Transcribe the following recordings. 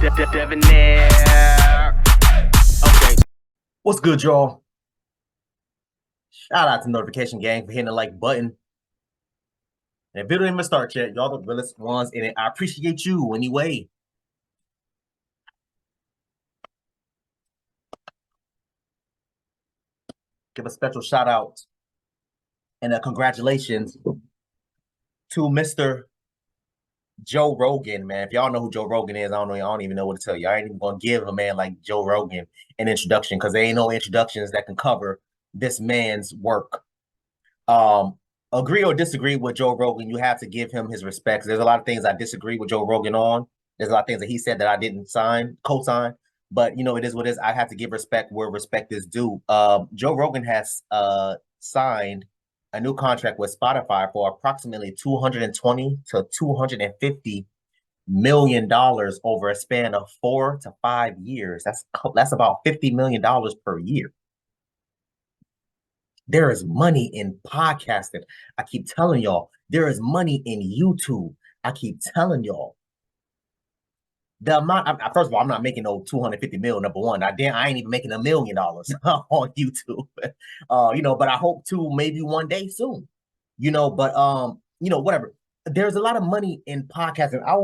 Okay. What's good, y'all? Shout out to Notification Gang for hitting the like button. And if video didn't even start yet, y'all the realest ones in it. I appreciate you anyway. Give a special shout out and congratulations to Mr. Joe Rogan, man. If y'all know who Joe Rogan is, I don't even know what to tell you. I ain't even gonna give a man like Joe Rogan an introduction because there ain't no introductions that can cover this man's work. Agree or disagree with Joe Rogan, you have to give him his respects. There's a lot of things I disagree with Joe Rogan on. There's a lot of things that he said that I didn't co-sign. But you know, it is what it is. I have to give respect where respect is due. Joe Rogan has signed a new contract with Spotify for approximately 220 to 250 million dollars over a span of 4 to 5 years. That's about $50 million per year. There is money in podcasting. I keep telling y'all, there is money in YouTube. I keep telling y'all. The amount, first of all, I'm not making no 250 mil, number one. I ain't even making $1 million on YouTube. But I hope to maybe one day soon. Whatever. There's a lot of money in podcasting. I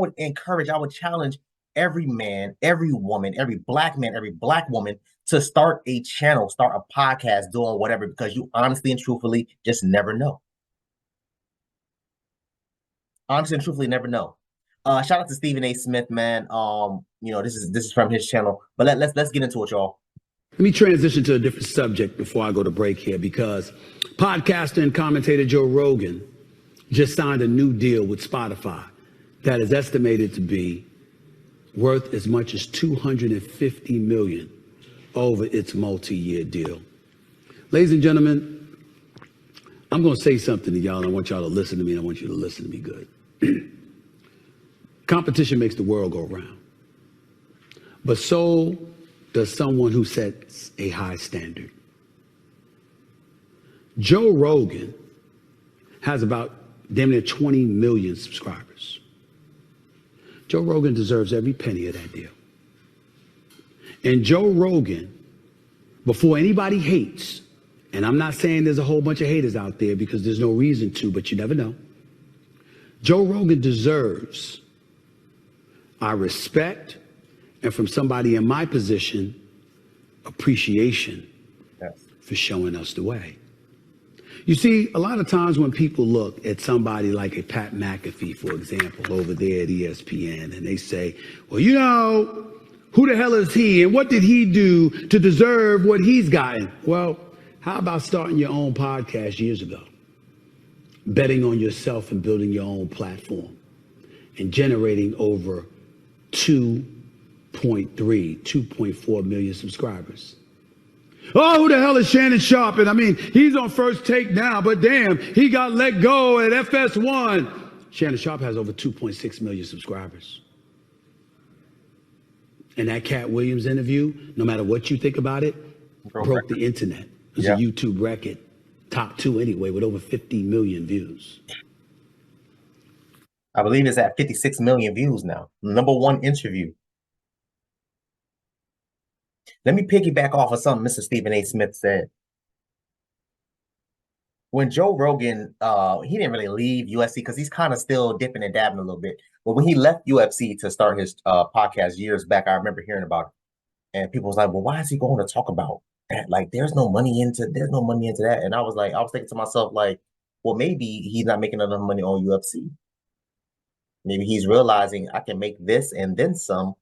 would challenge every man, every woman, every black man, every black woman to start a channel, start a podcast, doing whatever, because you honestly and truthfully just never know. Honestly and truthfully never know. Shout out to Stephen A. Smith, man. This is from his channel. But let's get into it, y'all. Let me transition to a different subject before I go to break here, because podcaster and commentator Joe Rogan just signed a new deal with Spotify that is estimated to be worth as much as $250 million over its multi-year deal. Ladies and gentlemen, I'm going to say something to y'all, and I want y'all to listen to me, and I want you to listen to me good. Competition makes the world go round, but so does someone who sets a high standard. Joe Rogan has about damn near 20 million subscribers. Joe Rogan deserves every penny of that deal. And Joe Rogan, before anybody hates, and I'm not saying there's a whole bunch of haters out there because there's no reason to, but you never know. Joe Rogan deserves our respect, and from somebody in my position, appreciation for showing us the way. You see, a lot of times when people look at somebody like a Pat McAfee, for example, over there at ESPN, and they say, well, who the hell is he and what did he do to deserve what he's gotten? Well, how about starting your own podcast years ago? Betting on yourself and building your own platform and generating over 2.4 million subscribers. Oh, who the hell is Shannon Sharpe? And I mean, he's on First Take now, but damn, he got let go at FS1. Shannon Sharpe has over 2.6 million subscribers. And that Cat Williams interview, no matter what you think about it, broke the internet. It was a YouTube record. Top 2 anyway, with over 50 million views. I believe it's at 56 million views now. Number 1 interview. Let me piggyback off of something Mr. Stephen A. Smith said. When Joe Rogan, he didn't really leave UFC because he's kind of still dipping and dabbing a little bit. But when he left UFC to start his podcast years back, I remember hearing about it. And people was like, well, why is he going to talk about that? Like, there's no money into that. And I was thinking to myself, like, well, maybe he's not making enough money on UFC. Maybe he's realizing I can make this and then some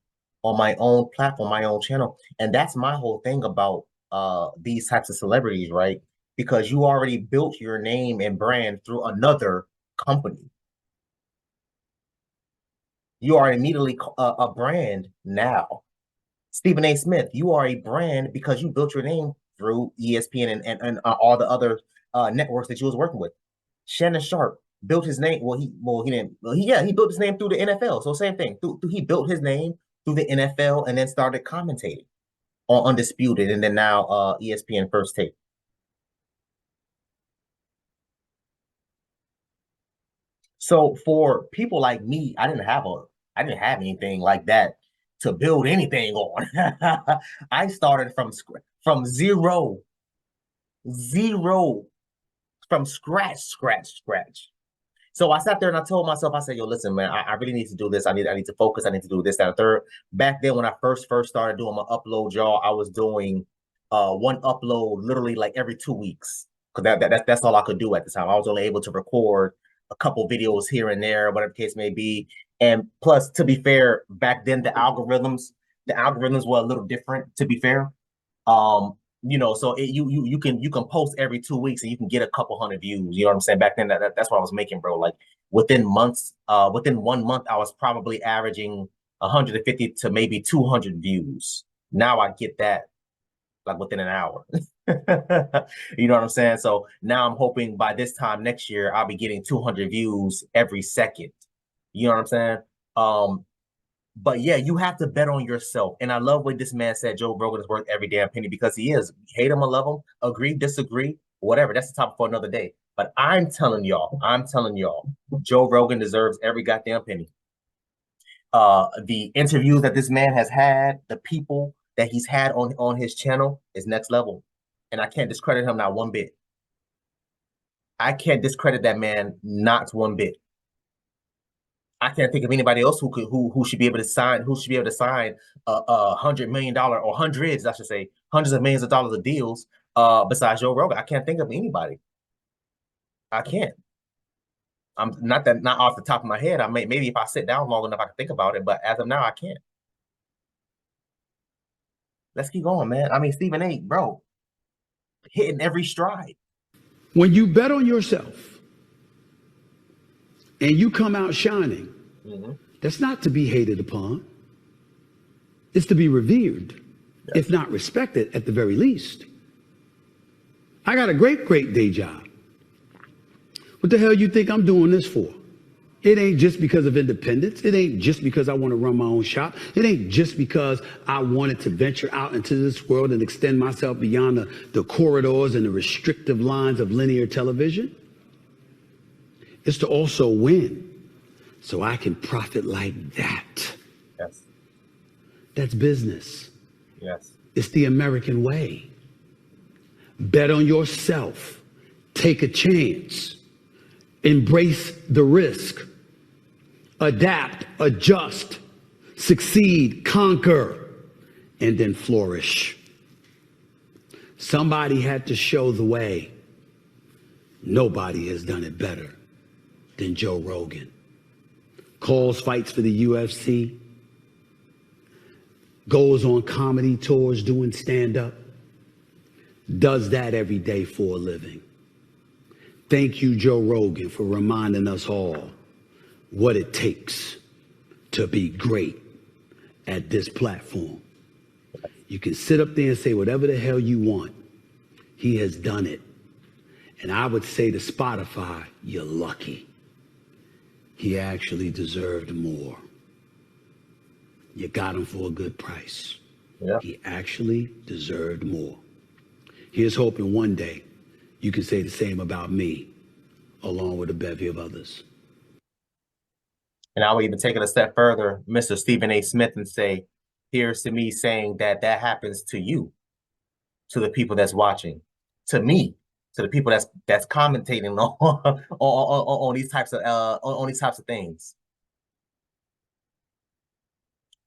on my own platform, my own channel. And that's my whole thing about these types of celebrities, right? Because you already built your name and brand through another company. You are immediately a brand now. Stephen A. Smith, you are a brand because you built your name through ESPN and all the other networks that you was working with. Shannon Sharpe built his name. He built his name through the NFL. So same thing. He built his name through the NFL and then started commentating on Undisputed and then now ESPN First Take. So for people like me, I didn't have anything like that to build anything on. I started from zero, from scratch. So I sat there and I told myself, I said, yo, listen, man, I really need to do this. I need to focus. I need to do this, that, and third. Back then, when I first started doing my upload, y'all, I was doing one upload literally like every 2 weeks. Because that's all I could do at the time. I was only able to record a couple videos here and there, whatever the case may be. And plus, to be fair, back then the algorithms were a little different, to be fair. So you can post every 2 weeks and you can get a couple hundred views. You know what I'm saying? Back then, that's what I was making, bro. Like within 1 month, I was probably averaging 150 to maybe 200 views. Now I get that like within an hour. You know what I'm saying? So now I'm hoping by this time next year, I'll be getting 200 views every second. You know what I'm saying? But yeah, you have to bet on yourself. And I love what this man said, Joe Rogan is worth every damn penny, because he is. Hate him or love him, agree, disagree, whatever. That's the topic for another day. But I'm telling y'all, Joe Rogan deserves every goddamn penny. The interviews that this man has had, the people that he's had on his channel is next level. And I can't discredit him not one bit. I can't discredit that man not one bit. I can't think of anybody else who should be able to sign $100 million or hundreds, I should say, hundreds of millions of dollars of deals besides Joe Rogan. I can't think of anybody. I can't. I'm not off the top of my head. Maybe if I sit down long enough I can think about it, but as of now I can't. Let's keep going, man. I mean, Stephen A, bro, hitting every stride. When you bet on yourself and you come out shining, that's not to be hated upon. It's to be revered, if not respected at the very least. I got a great day job. What the hell you think I'm doing this for? It ain't just because of independence. It ain't just because I want to run my own shop. It ain't just because I wanted to venture out into this world and extend myself beyond the corridors and the restrictive lines of linear television. It's to also win so I can profit like that. Yes. That's business. Yes. It's the American way. Bet on yourself. Take a chance. Embrace the risk. Adapt, adjust, succeed, conquer, and then flourish. Somebody had to show the way. Nobody has done it better than Joe Rogan. Calls fights for the UFC. Goes on comedy tours doing stand-up. Does that every day for a living. Thank you, Joe Rogan, for reminding us all what it takes to be great at this platform. You can sit up there and say whatever the hell you want. He has done it. And I would say to Spotify, you're lucky. He actually deserved more. You got him for a good price. Yeah. He actually deserved more. Here's hoping one day you can say the same about me, along with a bevy of others. And I would even take it a step further, Mr. Stephen A. Smith, and say, here's to me saying that happens to you, to the people that's watching, to me, to the people that's commentating on these types of things.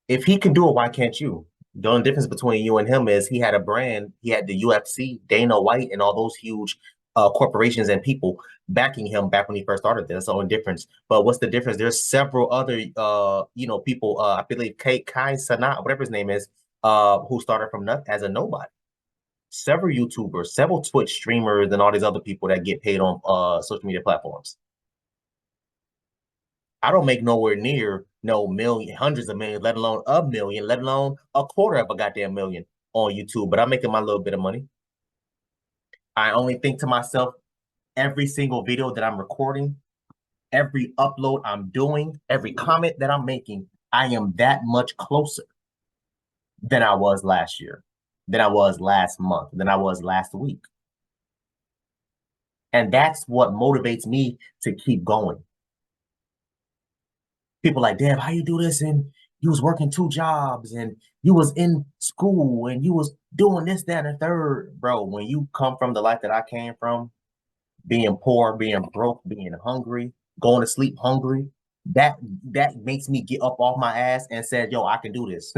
If he can do it, why can't you? The only difference between you and him is he had a brand. He had the UFC, Dana White, and all those huge corporations and people backing him back when he first started. That's the only difference. But what's the difference? There's several other, people. I believe Kai Sanat, whatever his name is, who started from as a nobody. Several YouTubers, several Twitch streamers, and all these other people that get paid on social media platforms. I don't make nowhere near no million, hundreds of millions, let alone a million, let alone a quarter of a goddamn million on YouTube. But I'm making my little bit of money. I only think to myself, every single video that I'm recording, every upload I'm doing, every comment that I'm making, I am that much closer than I was last year, than I was last month, than I was last week. And that's what motivates me to keep going. People like, Dev, how you do this? And you was working 2 jobs and you was in school and you was doing this, that, and the third. Bro, when you come from the life that I came from, being poor, being broke, being hungry, going to sleep hungry, that makes me get up off my ass and said, yo, I can do this.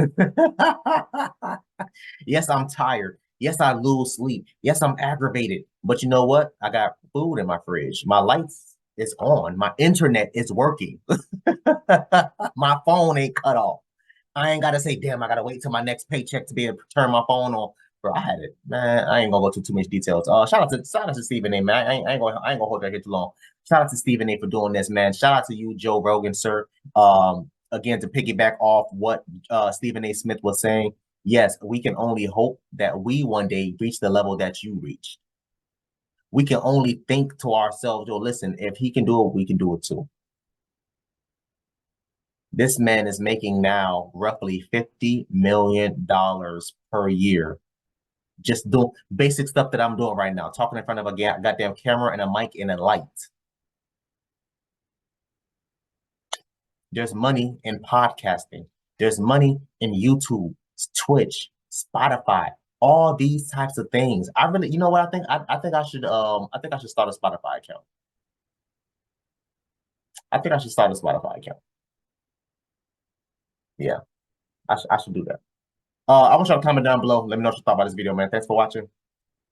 Yes, I'm tired. Yes, I lose sleep. Yes, I'm aggravated. But you know what? I got food in my fridge. My lights is on. My internet is working. My phone ain't cut off. I ain't gotta say, damn, I gotta wait till my next paycheck to be able to turn my phone on. Bro, I had it, man. I ain't gonna go too much details. Shout out to Stephen A, man. I ain't gonna hold that here too long. Shout out to Stephen A for doing this, man. Shout out to you, Joe Rogan, sir. Again, to piggyback off what Stephen A. Smith was saying, yes, we can only hope that we one day reach the level that you reached. We can only think to ourselves, yo, listen, if he can do it, we can do it too. This man is making now roughly $50 million per year. Just doing basic stuff that I'm doing right now, talking in front of a goddamn camera and a mic and a light. There's money in podcasting. There's money in YouTube, Twitch, Spotify, all these types of things. I really, you know what I think? I think I should start a Spotify account. I think I should start a Spotify account. Yeah, I should do that. I want y'all to comment down below. Let me know what you thought about this video, man. Thanks for watching.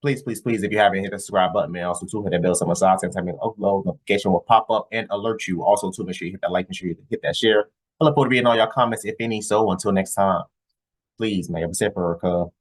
Please, please, please, if you haven't, hit the subscribe button, man. Also, too, hit that bell on my side. Same time, upload notification will pop up and alert you. Also, too, make sure you hit that like, make sure you hit that share. I look forward to reading all y'all comments, if any. So, until next time, please, man, I'm for